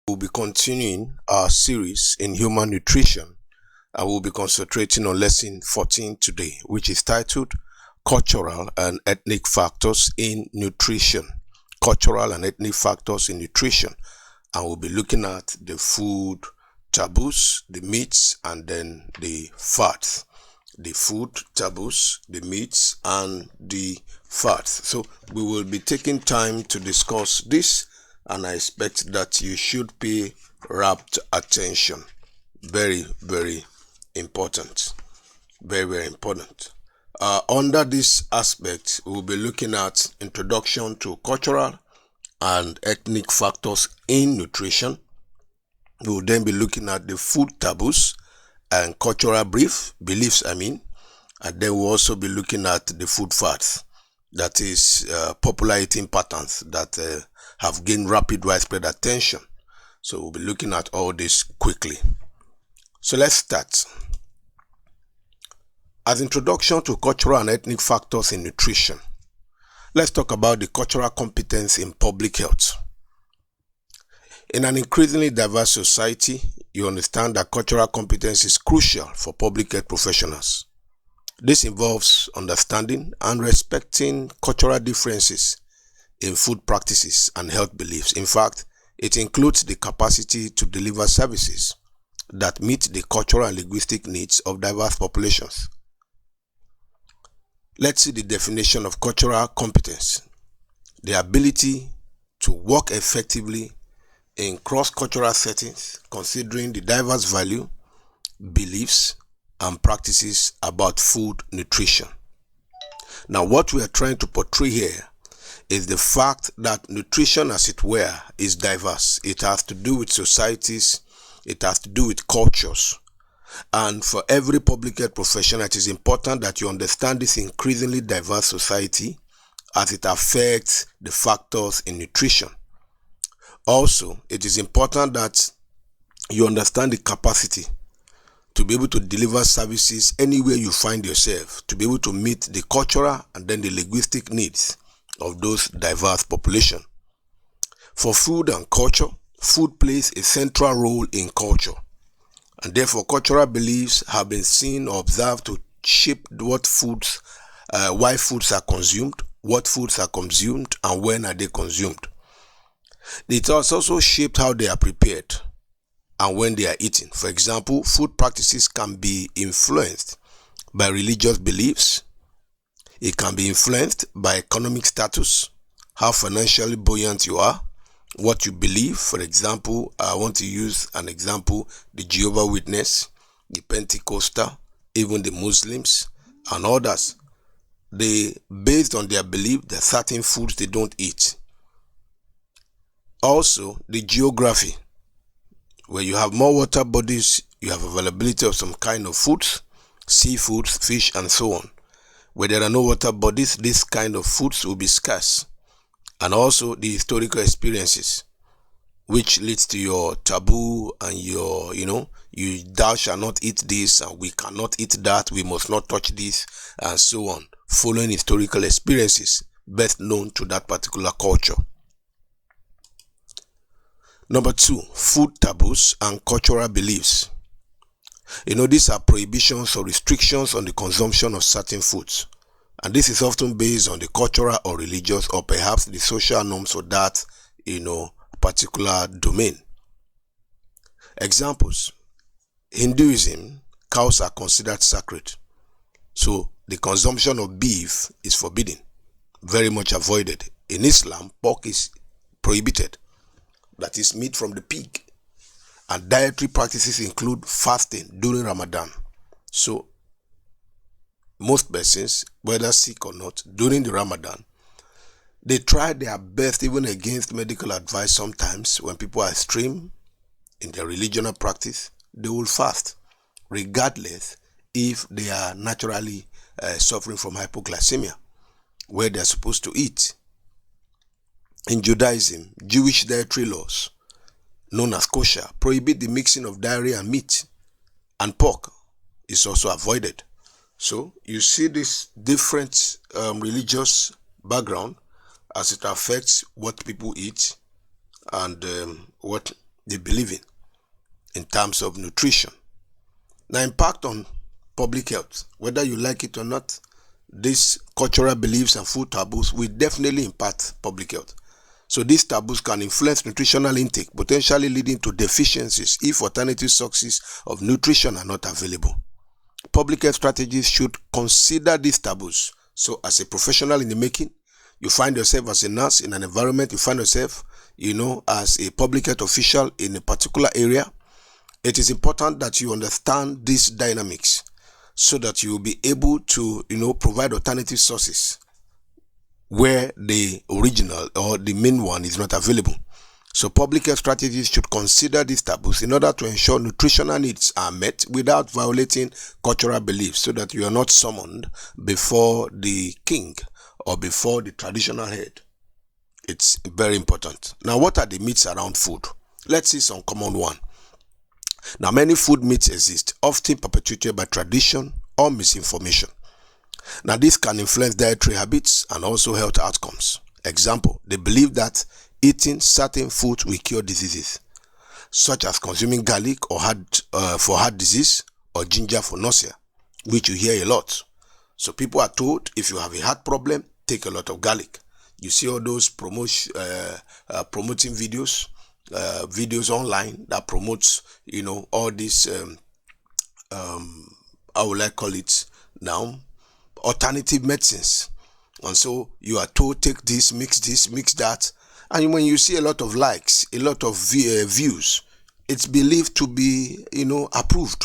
We'll be continuing our series in human nutrition. I will be concentrating on lesson 14 today, which is titled Cultural and Ethnic Factors in Nutrition. Cultural and Ethnic Factors in Nutrition. And we'll be looking at the food taboos, the meats, and then the fats. The food taboos, the meats, and the fats. So we will be taking time to discuss this, and I expect that you should pay rapt attention. Very, very important. Very, very important. Under this aspect, we will be looking at introduction to cultural and ethnic factors in nutrition. We will then be looking at the food taboos and cultural beliefs, and then we'll also be looking at the food fats, that is popular eating patterns that have gained rapid widespread attention. So we'll be looking at all this quickly. So let's start. As introduction to cultural and ethnic factors in nutrition, let's talk about the cultural competence in public health. In an increasingly diverse society, you understand that cultural competence is crucial for public health professionals. This involves understanding and respecting cultural differences in food practices and health beliefs. In fact, it includes the capacity to deliver services that meet the cultural and linguistic needs of diverse populations. Let's see the definition of cultural competence: the ability to work effectively in cross-cultural settings, considering the diverse value, beliefs, and practices about food nutrition. Now, what we are trying to portray here is the fact that nutrition, as it were, is diverse. It has to do with societies, it has to do with cultures. And for every public health professional, it is important that you understand this increasingly diverse society as it affects the factors in nutrition. Also, it is important that you understand the capacity to be able to deliver services anywhere you find yourself, to be able to meet the cultural and then the linguistic needs of those diverse populations. For food and culture, food plays a central role in culture, and therefore cultural beliefs have been seen or observed to shape what foods, why foods are consumed, what foods are consumed, and when are they consumed. It has also shaped how they are prepared and when they are eaten. For example, food practices can be influenced by religious beliefs. It can be influenced by economic status, how financially buoyant you are, what you believe. For example, I want to use an example: the Jehovah's Witness, the Pentecostal, even the Muslims and others. Based on their belief, there are certain foods they don't eat. Also, the geography. Where you have more water bodies, you have availability of some kind of foods, seafoods, fish, and so on. Where there are no water bodies, this kind of foods will be scarce. And also the historical experiences, which leads to your taboo and your, thou shall not eat this, and we cannot eat that, we must not touch this, and so on, following historical experiences best known to that particular culture. Number 2, food taboos and cultural beliefs. These are prohibitions or restrictions on the consumption of certain foods. And this is often based on the cultural or religious or perhaps the social norms of that, particular domain. Examples: Hinduism, cows are considered sacred. So the consumption of beef is forbidden, very much avoided. In Islam, pork is prohibited. That is meat from the pig. And dietary practices include fasting during Ramadan. So most persons, whether sick or not, during the Ramadan, they try their best, even against medical advice. Sometimes when people are extreme in their religional practice, they will fast, regardless if they are naturally suffering from hypoglycemia, where they are supposed to eat. In Judaism, Jewish dietary laws, known as kosher, prohibit the mixing of dairy and meat, and pork is also avoided. So you see this different religious background as it affects what people eat and what they believe in terms of nutrition. Now, impact on public health, whether you like it or not, these cultural beliefs and food taboos will definitely impact public health. So these taboos can influence nutritional intake, potentially leading to deficiencies if alternative sources of nutrition are not available. Public health strategies should consider these taboos. So as a professional in the making, you find yourself as a nurse in an environment, you find yourself, as a public health official in a particular area, it is important that you understand these dynamics so that you will be able to, provide alternative sources where the original or the main one is not available. So public health strategies should consider these taboos in order to ensure nutritional needs are met without violating cultural beliefs, so that you are not summoned before the king or before the traditional head. It's very important. Now, what are the myths around food? Let's see some common one. Now, many food myths exist, often perpetuated by tradition or misinformation. Now, this can influence dietary habits and also health outcomes. Example, they believe that eating certain foods will cure diseases, such as consuming garlic for heart disease or ginger for nausea, which you hear a lot. So people are told, if you have a heart problem, take a lot of garlic. You see all those promoting videos online that promotes, all these, how will I call it now, alternative medicines. And so you are told, take this, mix that. And when you see a lot of likes, a lot of views, it's believed to be, approved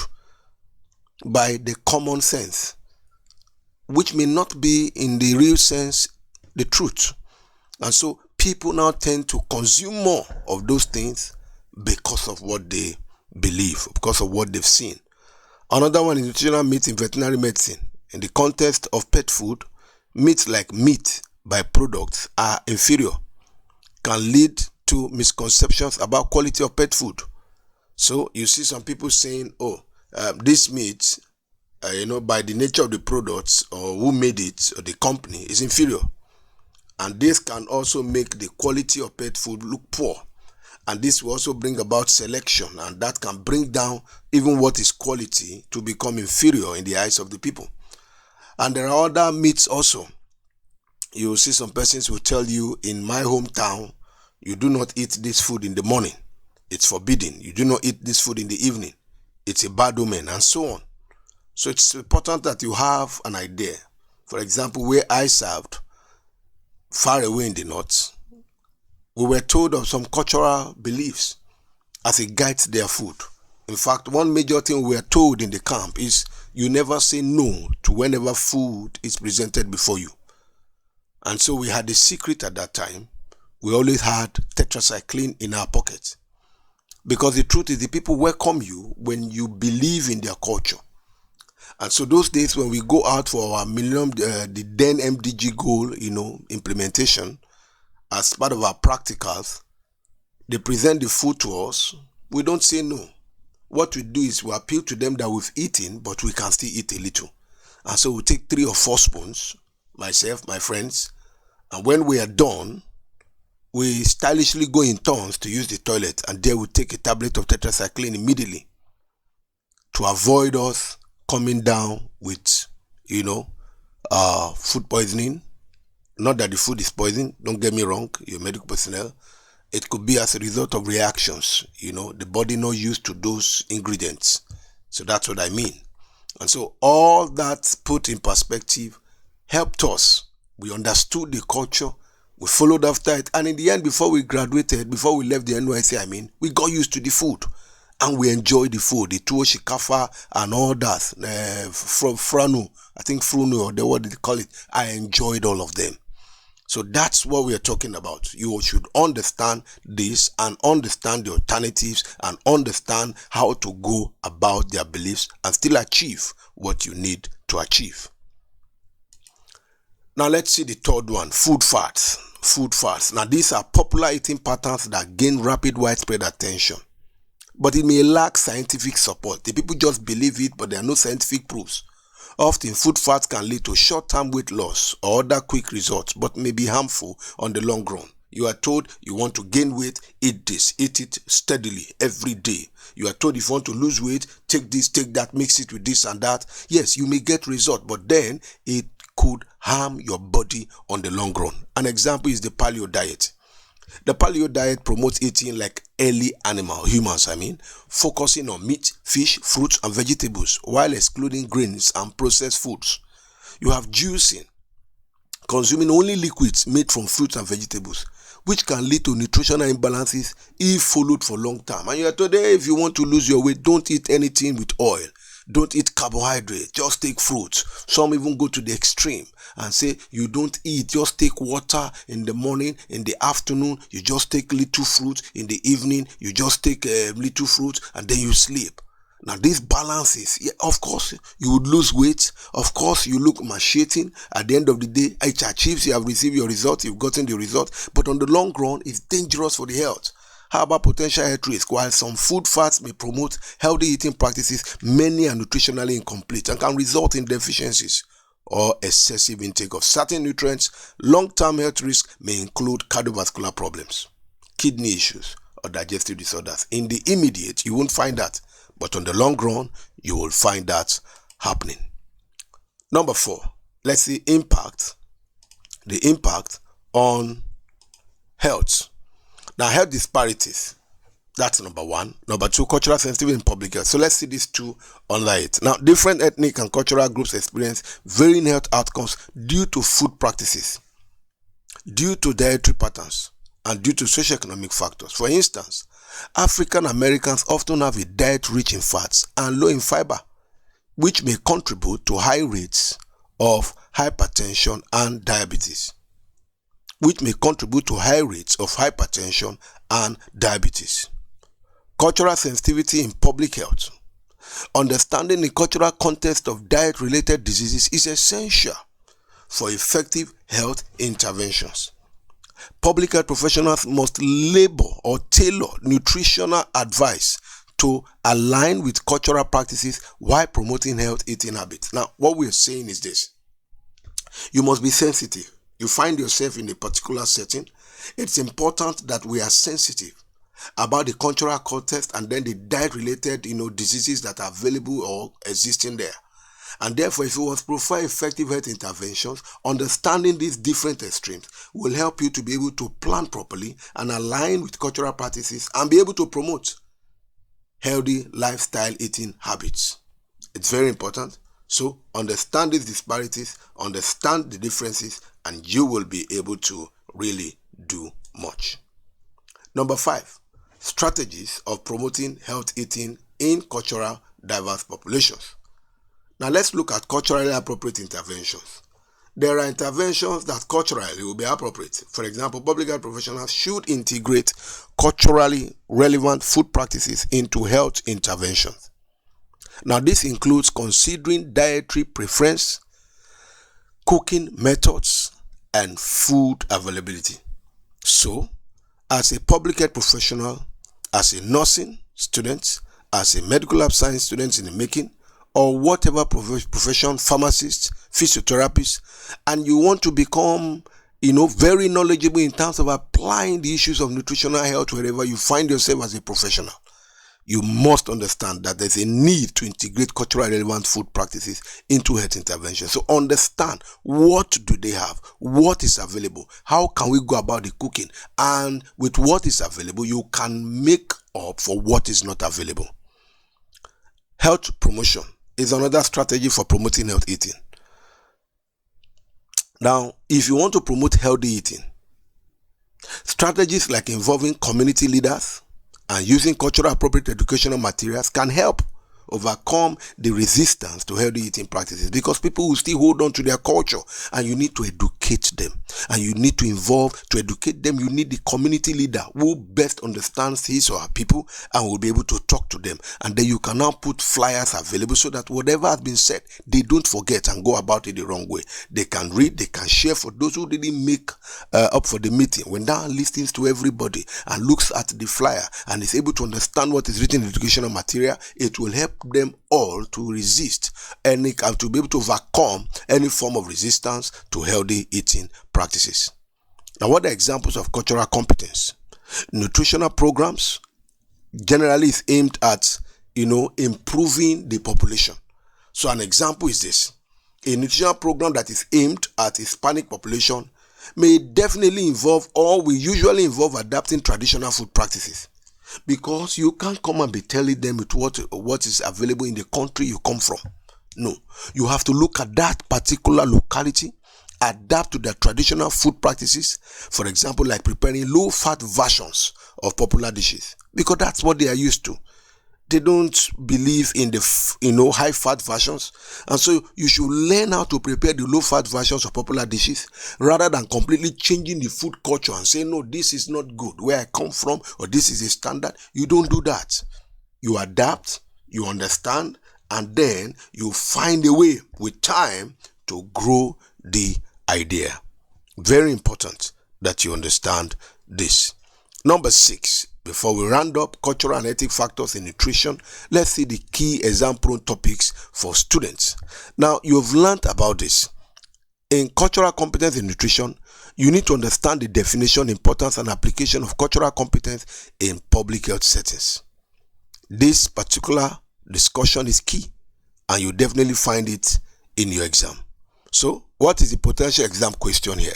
by the common sense, which may not be in the real sense the truth. And so people now tend to consume more of those things because of what they believe, because of what they've seen. Another one is nutritional myth in veterinary medicine. In the context of pet food, myths like meat byproducts are inferior can lead to misconceptions about quality of pet food. So you see some people saying, this meat, by the nature of the products or who made it or the company is inferior. And this can also make the quality of pet food look poor. And this will also bring about selection, and that can bring down even what is quality to become inferior in the eyes of the people. And there are other myths also. You will see some persons will tell you, in my hometown, you do not eat this food in the morning. It's forbidden. You do not eat this food in the evening. It's a bad omen, and so on. So it's important that you have an idea. For example, where I served, far away in the north, we were told of some cultural beliefs as a guide to their food. In fact, one major thing we were told in the camp is you never say no to whenever food is presented before you. And so we had a secret at that time. We always had tetracycline in our pockets. Because the truth is, the people welcome you when you believe in their culture. And so those days when we go out for our the then MDG goal, implementation, as part of our practicals, they present the food to us. We don't say no. What we do is we appeal to them that we've eaten, but we can still eat a little. And so we take 3 or 4 spoons, myself, my friends, and when we are done, we stylishly go in turns to use the toilet, and there we take a tablet of tetracycline immediately to avoid us coming down with, food poisoning. Not that the food is poison, don't get me wrong, you're medical personnel. It could be as a result of reactions, the body not used to those ingredients. So that's what I mean. And so all that put in perspective helped us. We understood the culture, we followed after it, and in the end, before we graduated, before we left the NYC, we got used to the food. And we enjoyed the food, the tuwo shikafa and all that, from franu, I think frunu, or what did they call it? I enjoyed all of them. So that's what we are talking about. You should understand this and understand the alternatives and understand how to go about their beliefs and still achieve what you need to achieve. Now let's see the third one, food fads. Food fads. Now these are popular eating patterns that gain rapid widespread attention. But it may lack scientific support. The people just believe it, but there are no scientific proofs. Often, food fads can lead to short-term weight loss or other quick results, but may be harmful on the long run. You are told you want to gain weight, eat this, eat it steadily every day. You are told if you want to lose weight, take this, take that, mix it with this and that. Yes, you may get result, but then it could harm your body on the long run. An example is the paleo diet. The paleo diet promotes eating like early humans, focusing on meat, fish, fruits, and vegetables, while excluding grains and processed foods. You have juicing, consuming only liquids made from fruits and vegetables, which can lead to nutritional imbalances if followed for long time. And you are told, hey, if you want to lose your weight, don't eat anything with oil. Don't eat carbohydrates, just take fruits. Some even go to the extreme and say you don't eat, just take water in the morning, in the afternoon, you just take little fruit, in the evening, you just take little fruit, and then you sleep. Now this balances, yeah, of course, you would lose weight. Of course, you look emaciating. At the end of the day, it achieves, you have received your result, you've gotten the result. But on the long run, it's dangerous for the health. How about potential health risk? While some food fats may promote healthy eating practices, many are nutritionally incomplete and can result in deficiencies or excessive intake of certain nutrients. Long-term health risk may include cardiovascular problems, kidney issues, or digestive disorders. In the immediate, you won't find that, but on the long run, you will find that happening. Number 4, let's see the impact on health. Now, health disparities, that's number 1. Number 2, cultural sensitivity in public health. So let's see these two under it. Now, different ethnic and cultural groups experience varying health outcomes due to food practices, due to dietary patterns, and due to socioeconomic factors. For instance, African Americans often have a diet rich in fats and low in fiber, which may contribute to high rates of hypertension and diabetes. Cultural sensitivity in public health. Understanding the cultural context of diet-related diseases is essential for effective health interventions. Public health professionals must labor or tailor nutritional advice to align with cultural practices while promoting health eating habits. Now, what we're saying is this. You must be sensitive. You find yourself in a particular setting. It's important that we are sensitive about the cultural context and then the diet-related, diseases that are available or existing there. And therefore, if you want to provide effective health interventions, understanding these different extremes will help you to be able to plan properly and align with cultural practices and be able to promote healthy lifestyle eating habits. It's very important. So understand these disparities, understand the differences, and you will be able to really do much. Number 5, strategies of promoting health eating in cultural diverse populations. Now let's look at culturally appropriate interventions. There are interventions that culturally will be appropriate. For example, public health professionals should integrate culturally relevant food practices into health interventions. Now this includes considering dietary preference, cooking methods, and food availability. So, as a public health professional, as a nursing student, as a medical lab science student in the making, or whatever profession, pharmacist, physiotherapist, and you want to become, very knowledgeable in terms of applying the issues of nutritional health wherever you find yourself as a professional, you must understand that there's a need to integrate culturally relevant food practices into health intervention. So understand, what do they have? What is available? How can we go about the cooking? And with what is available, you can make up for what is not available. Health promotion is another strategy for promoting health eating. Now, if you want to promote healthy eating, strategies like involving community leaders and using cultural appropriate educational materials can help overcome the resistance to healthy eating practices, because people will still hold on to their culture, and you need to educate them, and you need to involve. To educate them, you need the community leader who best understands his or her people and will be able to talk to them, and then you can now put flyers available so that whatever has been said, they don't forget and go about it the wrong way. They can read, they can share. For those who didn't make up for the meeting, when that listens to everybody and looks at the flyer and is able to understand what is written in the educational material, it will help them all to resist and to be able to overcome any form of resistance to healthy eating practices. Now, what are examples of cultural competence? Nutritional programs generally is aimed at, improving the population. So an example is this. A nutritional program that is aimed at Hispanic population may definitely involve, or will usually involve, adapting traditional food practices. Because you can't come and be telling them with what is available in the country you come from. No, you have to look at that particular locality, adapt to their traditional food practices. For example, like preparing low-fat versions of popular dishes, because that's what they are used to. They don't believe in the high-fat versions, and so you should learn how to prepare the low-fat versions of popular dishes rather than completely changing the food culture and saying, no, this is not good where I come from, or this is a standard. You don't do that. You adapt, you understand, and then you find a way with time to grow the idea. Very important that you understand this. Number 6, before we round up cultural and ethic factors in nutrition, let's see the key exam-prone topics for students. Now, you've learned about this. In cultural competence in nutrition, you need to understand the definition, importance, and application of cultural competence in public health settings. This particular discussion is key, and you definitely find it in your exam. So, what is the potential exam question here?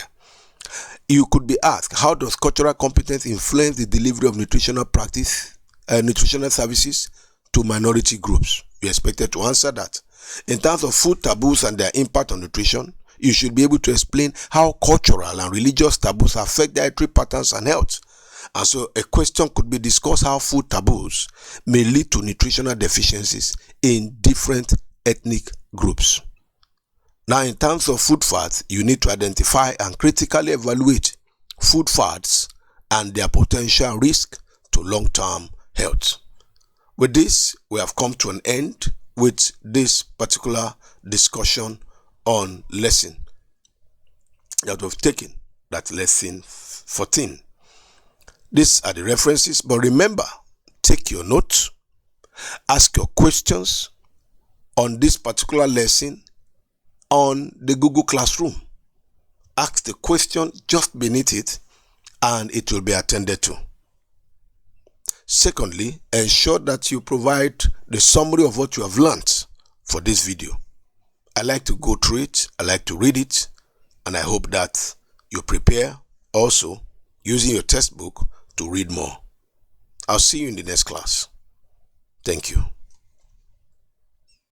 You could be asked, how does cultural competence influence the delivery of nutritional services to minority groups? You're expected to answer that. In terms of food taboos and their impact on nutrition, you should be able to explain how cultural and religious taboos affect dietary patterns and health. And so a question could be discussed how food taboos may lead to nutritional deficiencies in different ethnic groups. Now, in terms of food fads, you need to identify and critically evaluate food fads and their potential risk to long-term health. With this, we have come to an end with this particular discussion on lesson that we've taken, that's lesson 14. These are the references, but remember, take your notes, ask your questions on this particular lesson on the Google Classroom. Ask the question just beneath it, and it will be attended to. Secondly, ensure that you provide the summary of what you have learned for this video. I like to go through it, I like to read it, and I hope that you prepare also using your textbook to read more. I'll see you in the next class. Thank you.